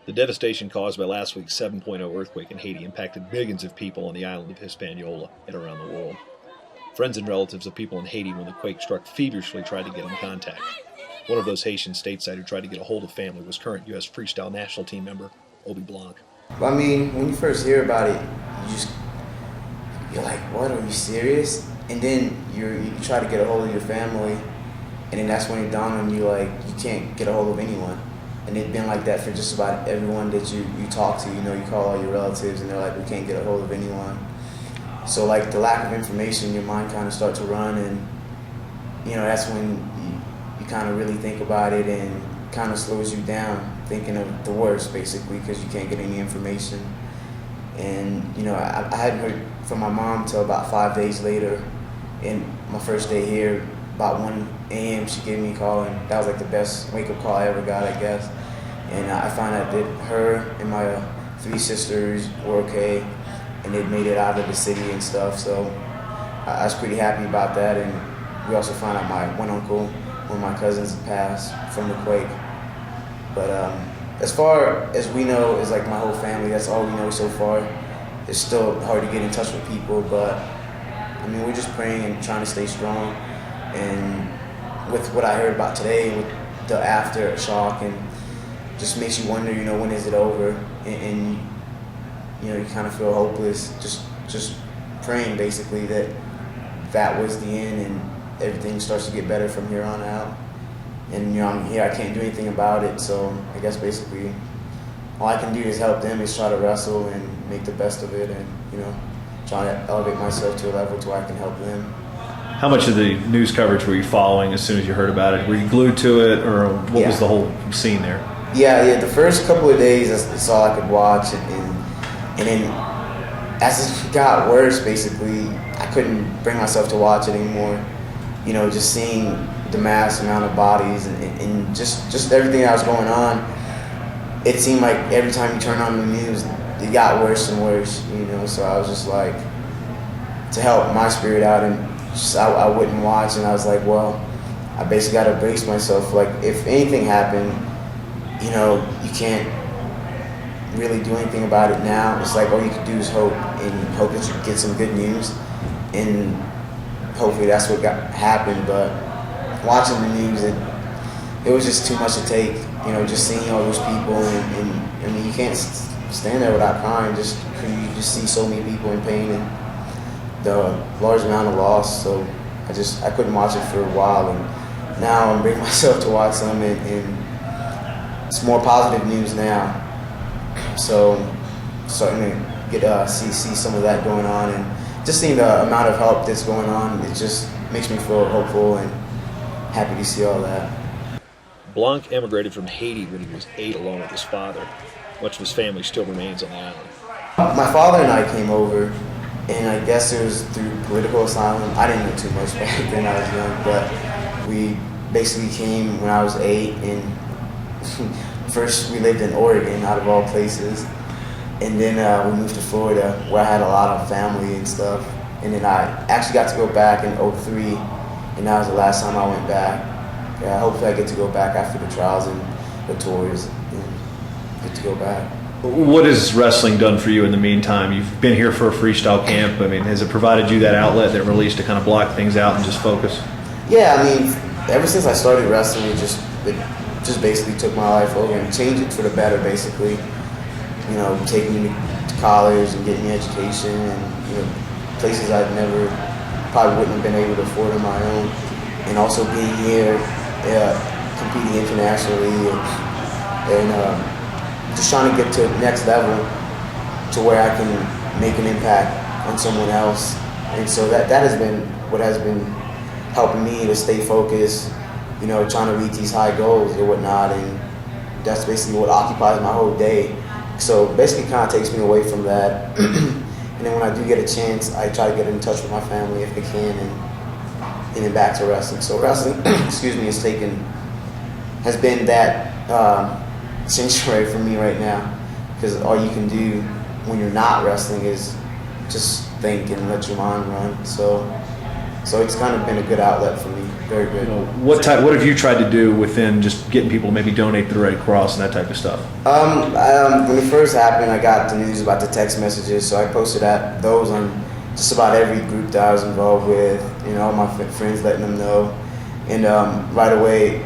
The devastation caused by last week's 7.0 earthquake in Haiti impacted millions of people on the island of Hispaniola and around the world. Friends and relatives of people in Haiti when the quake struck feverishly tried to get in contact. One of those Haitians stateside who tried to get a hold of family was current U.S. Freestyle national team member Obe Blanc. I mean, when you first hear about it, you're like, what, are you serious? And then you try to get a hold of your family, and then that's when it dawned on you, like, you can't get a hold of anyone. And it's been like that for just about everyone that you talk to. You know, you call all your relatives, and they're like, we can't get a hold of anyone. So, like, the lack of information, your mind kind of starts to run, and, you know, that's when you kind of really think about it, and kind of slows you down, thinking of the worst, basically, because you can't get any information. And, you know, I hadn't heard from my mom until about 5 days later. And my first day here, about 1 a.m., she gave me a call, and that was like the best wake-up call I ever got, I guess. And I found out that her and my 3 sisters were okay, and they'd made it out of the city and stuff. So I was pretty happy about that. And we also found out my one uncle, one of my cousins, had passed from the quake. But as far as we know, is like my whole family. That's all we know so far. It's still hard to get in touch with people, but I mean, we're just praying and trying to stay strong. And with what I heard about today, with the aftershock, and just makes you wonder, you know, when is it over? And you know, you kind of feel hopeless. Just praying basically that that was the end, and everything starts to get better from here on out. And, you know, I'm here, I can't do anything about it, so I guess basically all I can do is help them, is try to wrestle and make the best of it, and, you know, try to elevate myself to a level to where I can help them. How much of the news coverage were you following as soon as you heard about it? Were you glued to it, or what was the whole scene there? Yeah, the first couple of days, that's all I could watch, and then as it got worse, basically, I couldn't bring myself to watch it anymore. You know, just seeing the mass amount of bodies and just everything that was going on, it seemed like every time you turn on the news, it got worse and worse, you know. So I was just like, to help my spirit out, and just I wouldn't watch, and I was like, well, I basically got to brace myself. Like, if anything happened, you know, you can't really do anything about it now. It's like all you can do is hope, and hope that you get some good news, and hopefully that's what happened. But watching the news, it was just too much to take, you know, just seeing all those people, and I mean, you can't stand there without crying, just you just see so many people in pain and the large amount of loss. So I couldn't watch it for a while, and now I'm bringing myself to watch some, and it's more positive news now. So starting to get see some of that going on, and just seeing the amount of help that's going on, it just makes me feel hopeful and happy to see all that. Blanc emigrated from Haiti when he was 8 along with his father. Much of his family still remains on the island. My father and I came over, and I guess it was through political asylum. I didn't know too much back then, I was young, but we basically came when I was 8, and first we lived in Oregon, out of all places, and then we moved to Florida, where I had a lot of family and stuff, and then I actually got to go back in '03, and that was the last time I went back. Yeah, hopefully I get to go back after the trials and the tours, and get to go back. What has wrestling done for you in the meantime? You've been here for a freestyle camp. I mean, has it provided you that outlet, that release to kind of block things out and just focus? Yeah, I mean, ever since I started wrestling, it just basically took my life over and changed it for the better, basically. You know, taking me to college and getting me education, and, you know, places I'd never, probably wouldn't have been able to afford on my own. And also being here, competing internationally, and just trying to get to the next level to where I can make an impact on someone else. And so that has been what has been helping me to stay focused, you know, trying to reach these high goals or whatnot. And that's basically what occupies my whole day. So basically kind of takes me away from that. And then when I do get a chance, I try to get in touch with my family if I can, and then back to wrestling. So wrestling, excuse me, has been that sanctuary for me right now, because all you can do when you're not wrestling is just think and let your mind run. So it's kind of been a good outlet for me, very good. What have you tried to do within just getting people to maybe donate to the Red Cross and that type of stuff? When it first happened, I got the news about the text messages, so I posted those on just about every group that I was involved with. All my friends letting them know. And right away,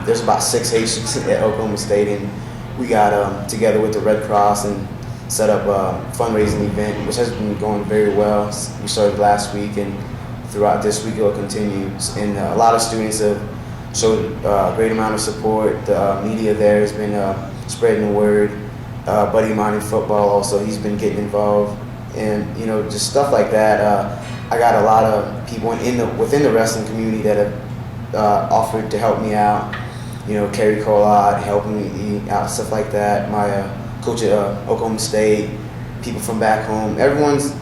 there's about 6 Haitians at Oklahoma State, and we got together with the Red Cross and set up a fundraising event, which has been going very well. We started last week, and throughout this week it will continue. And a lot of students have showed a great amount of support. The media there has been spreading the word. Buddy of mine in football also, he's been getting involved. And just stuff like that. I got a lot of people within the wrestling community that have offered to help me out. Kerry Colott helping me out, stuff like that. My coach at Oklahoma State, people from back home. Everyone's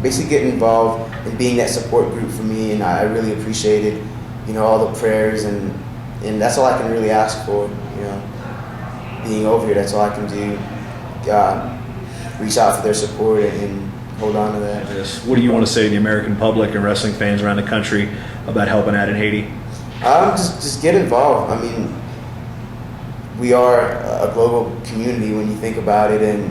basically getting involved and being that support group for me, and I really appreciated, all the prayers, and that's all I can really ask for. Being over here, that's all I can do. Reach out for their support and hold on to that. Yes. What do you want to say to the American public and wrestling fans around the country about helping out in Haiti? Just get involved. I mean, we are a global community when you think about it, and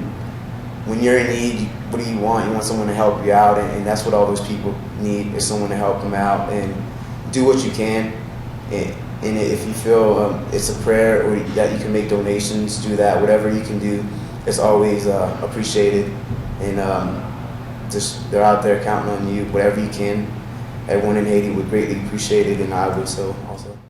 when you're in need, what do you want? You want someone to help you out, and that's what all those people need, is someone to help them out, and do what you can. And if you feel it's a prayer or that you can make donations, do that. Whatever you can do, it's always appreciated, and just they're out there counting on you. Whatever you can, everyone in Haiti would greatly appreciate it, and I would so.